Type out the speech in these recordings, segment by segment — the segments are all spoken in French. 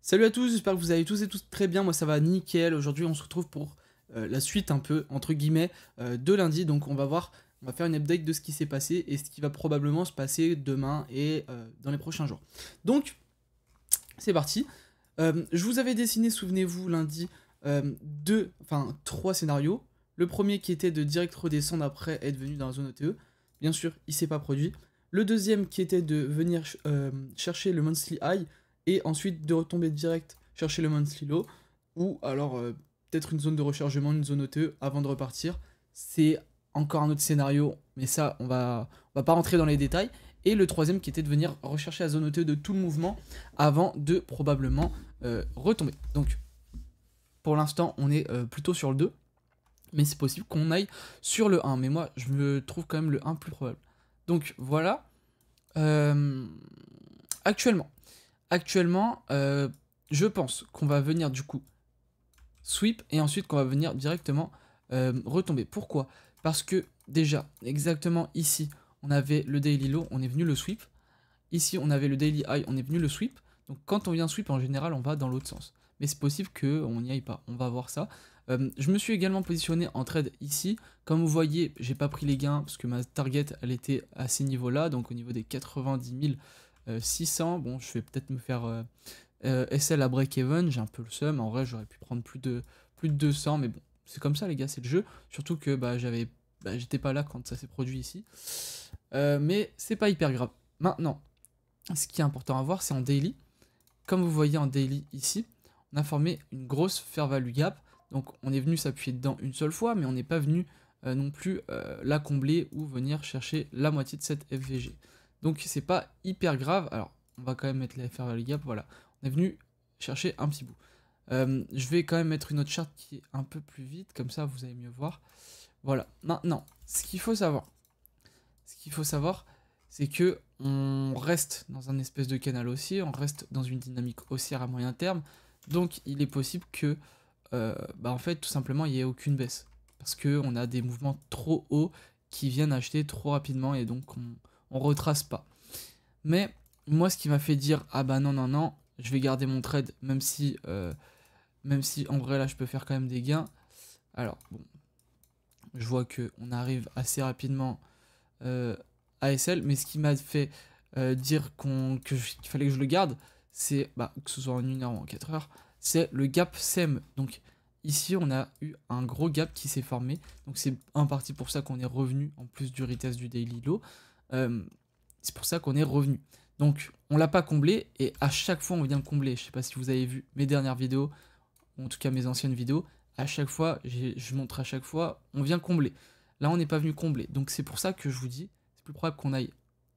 Salut à tous, j'espère que vous allez tous et toutes très bien, moi ça va nickel. Aujourd'hui on se retrouve pour la suite un peu, entre guillemets, de lundi. Donc on va faire une update de ce qui s'est passé et ce qui va probablement se passer demain et dans les prochains jours. Donc, c'est parti. Je vous avais dessiné, souvenez-vous, lundi, trois scénarios. Le premier qui était de direct redescendre après être venu dans la zone OTE. Bien sûr, il s'est pas produit. Le deuxième qui était de venir chercher le Monthly High et ensuite de retomber direct chercher le Monthly Low. Ou alors peut-être une zone de rechargement, une zone OTE avant de repartir. C'est encore un autre scénario, mais ça, on va pas rentrer dans les détails. Et le troisième qui était de venir rechercher la zone OTE de tout le mouvement avant de probablement retomber. Donc, pour l'instant, on est plutôt sur le 2. Mais c'est possible qu'on aille sur le 1. Mais moi, je me trouve quand même le 1 plus probable. Donc, voilà. Actuellement, je pense qu'on va venir du coup sweep et ensuite qu'on va venir directement retomber. Pourquoi? Parce que déjà, exactement ici, on avait le daily low, on est venu le sweep. Ici, on avait le daily high, on est venu le sweep. Donc quand on vient sweep, en général, on va dans l'autre sens. Mais c'est possible qu'on n'y aille pas, on va voir ça. Je me suis également positionné en trade ici. Comme vous voyez, j'ai pas pris les gains parce que ma target, elle était à ces niveaux-là, donc au niveau des 90 600. Bon, je vais peut-être me faire SL à break-even, j'ai un peu le seum. En vrai, j'aurais pu prendre plus de 200, mais bon, c'est comme ça, les gars, c'est le jeu. Surtout que j'étais pas là quand ça s'est produit ici. Mais c'est pas hyper grave. Maintenant, ce qui est important à voir, c'est en daily. Comme vous voyez en daily ici, on a formé une grosse fair value gap. Donc on est venu s'appuyer dedans une seule fois, mais on n'est pas venu non plus la combler ou venir chercher la moitié de cette FVG. Donc c'est pas hyper grave. Alors on va quand même mettre la fair value gap, voilà. On est venu chercher un petit bout. Je vais quand même mettre une autre charte qui est un peu plus vite, comme ça vous allez mieux voir. Voilà. Maintenant, ce qu'il faut savoir, c'est que on reste dans un espèce de canal haussier, on reste dans une dynamique haussière à moyen terme, donc il est possible que, en fait, tout simplement, il n'y ait aucune baisse, parce qu'on a des mouvements trop hauts qui viennent acheter trop rapidement, et donc on retrace pas. Mais moi, ce qui m'a fait dire, ah bah non, non, non, je vais garder mon trade, même si en vrai, là, je peux faire quand même des gains. Alors, bon, je vois qu'on arrive assez rapidement ASL, mais ce qui m'a fait dire qu'il fallait que je le garde, c'est, que ce soit en 1 heure ou en 4 heures, c'est le gap SEM. Donc ici, on a eu un gros gap qui s'est formé. Donc c'est en partie pour ça qu'on est revenu, en plus du retest du daily low. C'est pour ça qu'on est revenu. Donc on l'a pas comblé, et à chaque fois on vient le combler. Je sais pas si vous avez vu mes dernières vidéos, ou en tout cas mes anciennes vidéos. À chaque fois, je montre à chaque fois, on vient combler. Là, on n'est pas venu combler. Donc c'est pour ça que je vous dis, c'est plus probable qu'on aille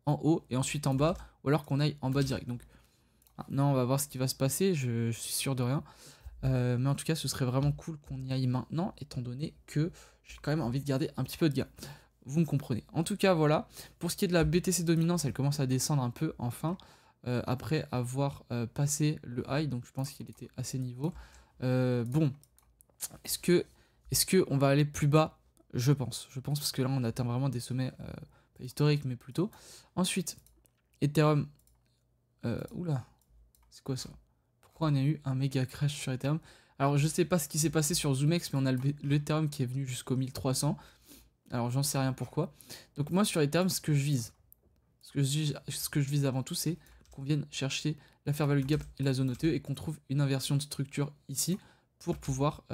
en haut et ensuite en bas, ou alors qu'on aille en bas direct. Donc maintenant, on va voir ce qui va se passer, je suis sûr de rien. Mais en tout cas, ce serait vraiment cool qu'on y aille maintenant, étant donné que j'ai quand même envie de garder un petit peu de gain. Vous me comprenez. En tout cas, voilà. Pour ce qui est de la BTC dominance, elle commence à descendre un peu, enfin, après avoir passé le high, donc je pense qu'il était à ces niveaux. Bon, est-ce que on va aller plus bas? Je pense parce que là on atteint vraiment des sommets pas historiques mais plutôt. Ensuite, Ethereum, oula, c'est quoi ça? Pourquoi on a eu un méga crash sur Ethereum? Alors je sais pas ce qui s'est passé sur ZoomX, mais on a le Ethereum qui est venu jusqu'au 1300. Alors j'en sais rien pourquoi. Donc moi sur Ethereum, ce que je vise avant tout, c'est qu'on vienne chercher la fair value gap et la zone OTE et qu'on trouve une inversion de structure ici pour pouvoir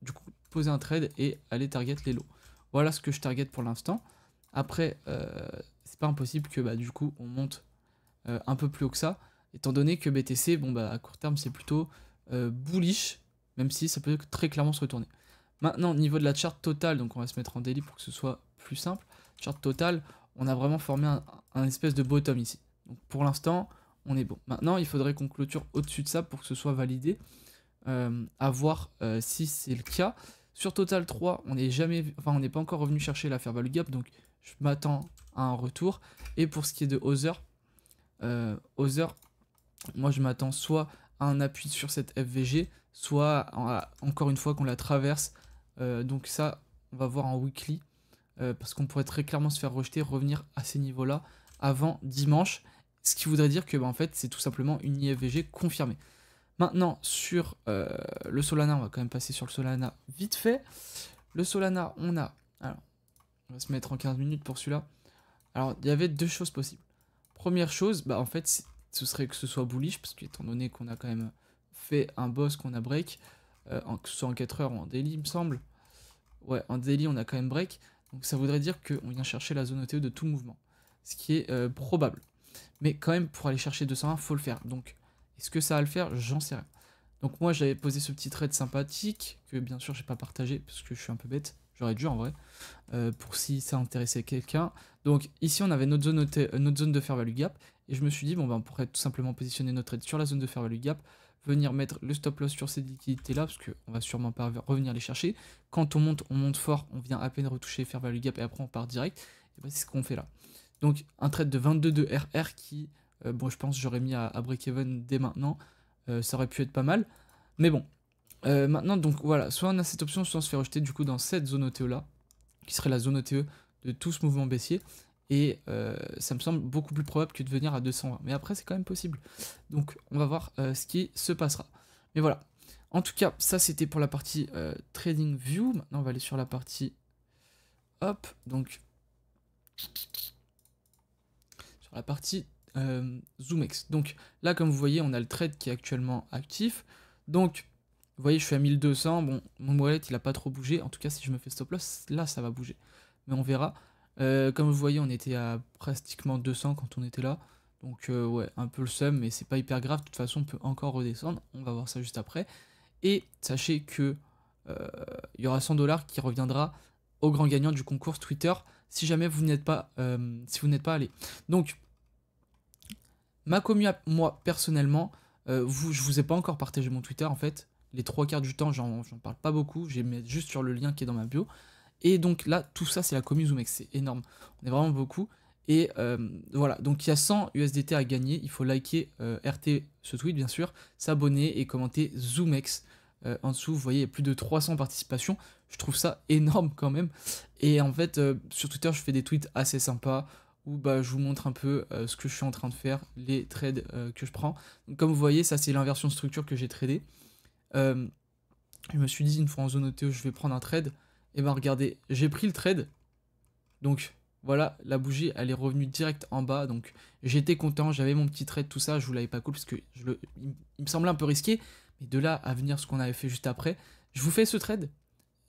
du coup poser un trade et aller target les lots. Voilà ce que je target pour l'instant. Après, c'est pas impossible que du coup on monte un peu plus haut que ça, étant donné que BTC, à court terme c'est plutôt bullish, même si ça peut très clairement se retourner. Maintenant, au niveau de la charte totale, donc on va se mettre en daily pour que ce soit plus simple. Charte totale, on a vraiment formé un espèce de bottom ici. Donc pour l'instant, on est bon. Maintenant, il faudrait qu'on clôture au-dessus de ça pour que ce soit validé. À voir si c'est le cas. Sur Total 3, on n'est pas encore revenu chercher la fair value gap, donc je m'attends à un retour. Et pour ce qui est de Other, moi je m'attends soit à un appui sur cette FVG, soit encore une fois qu'on la traverse. Donc ça, on va voir en weekly, parce qu'on pourrait très clairement se faire rejeter, revenir à ces niveaux-là avant dimanche. Ce qui voudrait dire que en fait c'est tout simplement une IFVG confirmée. Maintenant, sur le Solana, on va quand même passer sur le Solana vite fait. Le Solana, on a... Alors, on va se mettre en 15 minutes pour celui-là. Alors, il y avait deux choses possibles. Première chose, bah en fait, ce serait que ce soit bullish, parce qu'étant donné qu'on a quand même fait un boss qu'on a break, que ce soit en 4 heures ou en daily, il me semble. Ouais, en daily, on a quand même break. Donc ça voudrait dire qu'on vient chercher la zone OTE de tout mouvement. Ce qui est probable. Mais quand même, pour aller chercher 201, faut le faire. Donc, est-ce que ça va le faire? J'en sais rien. Donc moi, j'avais posé ce petit trade sympathique, que bien sûr, j'ai pas partagé, parce que je suis un peu bête. J'aurais dû en vrai, pour si ça intéressait quelqu'un. Donc ici, on avait notre zone de fair value gap, et je me suis dit, bon ben, on pourrait tout simplement positionner notre trade sur la zone de fair value gap, venir mettre le stop loss sur ces liquidités-là, parce qu'on va sûrement pas revenir les chercher. Quand on monte fort, on vient à peine retoucher fair value gap, et après on part direct. Et ben, c'est ce qu'on fait là. Donc un trade de 22 de RR qui, bon, je pense j'aurais mis à break-even dès maintenant, ça aurait pu être pas mal. Mais bon, maintenant, donc voilà, soit on a cette option, soit on se fait rejeter du coup dans cette zone OTE là, qui serait la zone OTE de tout ce mouvement baissier. Et ça me semble beaucoup plus probable que de venir à 220. Mais après, c'est quand même possible. Donc, on va voir ce qui se passera. Mais voilà. En tout cas, ça c'était pour la partie Trading View. Maintenant, on va aller sur la partie... Hop, donc... Sur la partie ZoomX. Donc là, comme vous voyez, on a le trade qui est actuellement actif. Donc... Vous voyez, je suis à 1200. Bon, mon wallet, il a pas trop bougé. En tout cas, si je me fais stop loss, là, ça va bouger. Mais on verra. Comme vous voyez, on était à pratiquement 200 quand on était là. Donc, ouais, un peu le seum, mais c'est pas hyper grave. De toute façon, on peut encore redescendre. On va voir ça juste après. Et sachez que il y aura 100 $ qui reviendra au grand gagnant du concours Twitter si jamais vous n'êtes pas, allé. Donc, ma commu, moi, personnellement, je vous ai pas encore partagé mon Twitter en fait. Les 3 quarts du temps, j'en parle pas beaucoup. Je vais mettre juste sur le lien qui est dans ma bio. Et donc là, tout ça, c'est la commu ZoomX. C'est énorme. On est vraiment beaucoup. Et voilà. Donc il y a 100 USDT à gagner. Il faut liker RT ce tweet, bien sûr. S'abonner et commenter ZoomX. En dessous, vous voyez, il y a plus de 300 participations. Je trouve ça énorme quand même. Et en fait, sur Twitter, je fais des tweets assez sympas où bah, je vous montre un peu ce que je suis en train de faire, les trades que je prends. Donc, comme vous voyez, ça c'est l'inversion de structure que j'ai tradé. Je me suis dit, une fois en zone OTE, je vais prendre un trade. Et ben regardez, j'ai pris le trade. Donc voilà, la bougie, elle est revenue direct en bas. Donc j'étais content, j'avais mon petit trade, tout ça. Je vous l'avais pas cool parce que il me semblait un peu risqué. Mais de là à venir ce qu'on avait fait juste après, je vous fais ce trade.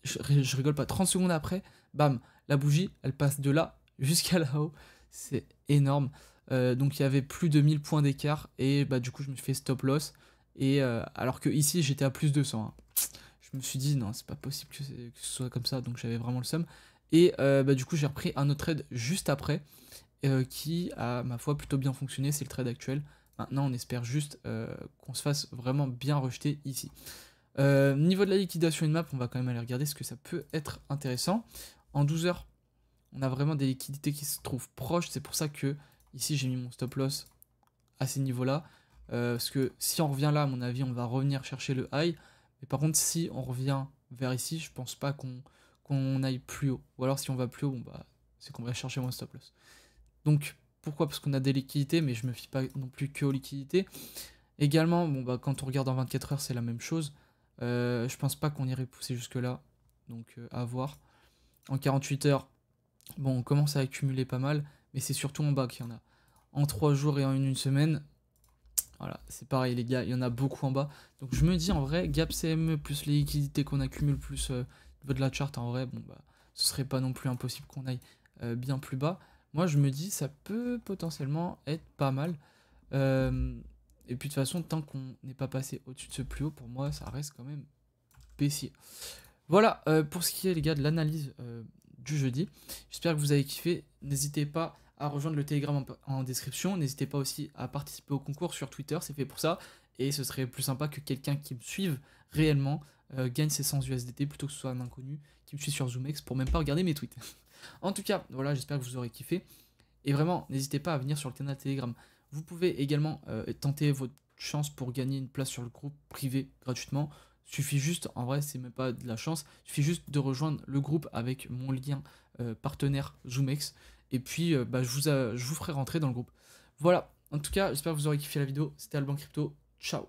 Je rigole pas, 30 secondes après, bam, la bougie, elle passe de là jusqu'à là-haut. C'est énorme. Donc il y avait plus de 1000 points d'écart. Et bah du coup, je me suis fait stop loss. Et alors que ici, j'étais à plus de 100. Hein. Je me suis dit, non, c'est pas possible que ce soit comme ça. Donc j'avais vraiment le seum. Et bah du coup, j'ai repris un autre trade juste après. Qui a, ma foi, plutôt bien fonctionné. C'est le trade actuel. Maintenant, on espère juste qu'on se fasse vraiment bien rejeter ici. Niveau de la liquidation in-map, on va quand même aller regarder ce que ça peut être intéressant. En 12 heures, on a vraiment des liquidités qui se trouvent proches. C'est pour ça que ici j'ai mis mon stop loss à ces niveaux-là. Parce que si on revient là, à mon avis, on va revenir chercher le high. Mais par contre, si on revient vers ici, je pense pas qu'on aille plus haut. Ou alors si on va plus haut, bon, bah, c'est qu'on va chercher mon stop loss. Donc pourquoi? Parce qu'on a des liquidités, mais je me fie pas non plus que aux liquidités. Également, bon, bah, quand on regarde en 24 heures, c'est la même chose. Je pense pas qu'on irait pousser jusque là. Donc à voir. En 48 heures, bon, on commence à accumuler pas mal. Mais c'est surtout en bas qu'il y en a. En 3 jours et en une semaine, voilà, c'est pareil les gars, il y en a beaucoup en bas. Donc je me dis en vrai, gap CME plus les liquidités qu'on accumule plus au niveau de la charte, en vrai, bon bah, ce serait pas non plus impossible qu'on aille bien plus bas. Moi je me dis ça peut potentiellement être pas mal. Et puis de toute façon, tant qu'on n'est pas passé au-dessus de ce plus haut, pour moi ça reste quand même baissier. Voilà pour ce qui est les gars de l'analyse du jeudi. J'espère que vous avez kiffé. N'hésitez pas à rejoindre le Telegram en description. N'hésitez pas aussi à participer au concours sur Twitter, c'est fait pour ça. Et ce serait plus sympa que quelqu'un qui me suive réellement gagne ses 100 USDT plutôt que ce soit un inconnu qui me suit sur ZoomX pour même pas regarder mes tweets. En tout cas, voilà, j'espère que vous aurez kiffé. Et vraiment, n'hésitez pas à venir sur le canal Telegram. Vous pouvez également tenter votre chance pour gagner une place sur le groupe privé gratuitement. Suffit juste, en vrai, c'est même pas de la chance, suffit juste de rejoindre le groupe avec mon lien partenaire ZoomX. Et puis, bah, je vous ferai rentrer dans le groupe. Voilà, en tout cas, j'espère que vous aurez kiffé la vidéo. C'était Alban Crypto. Ciao.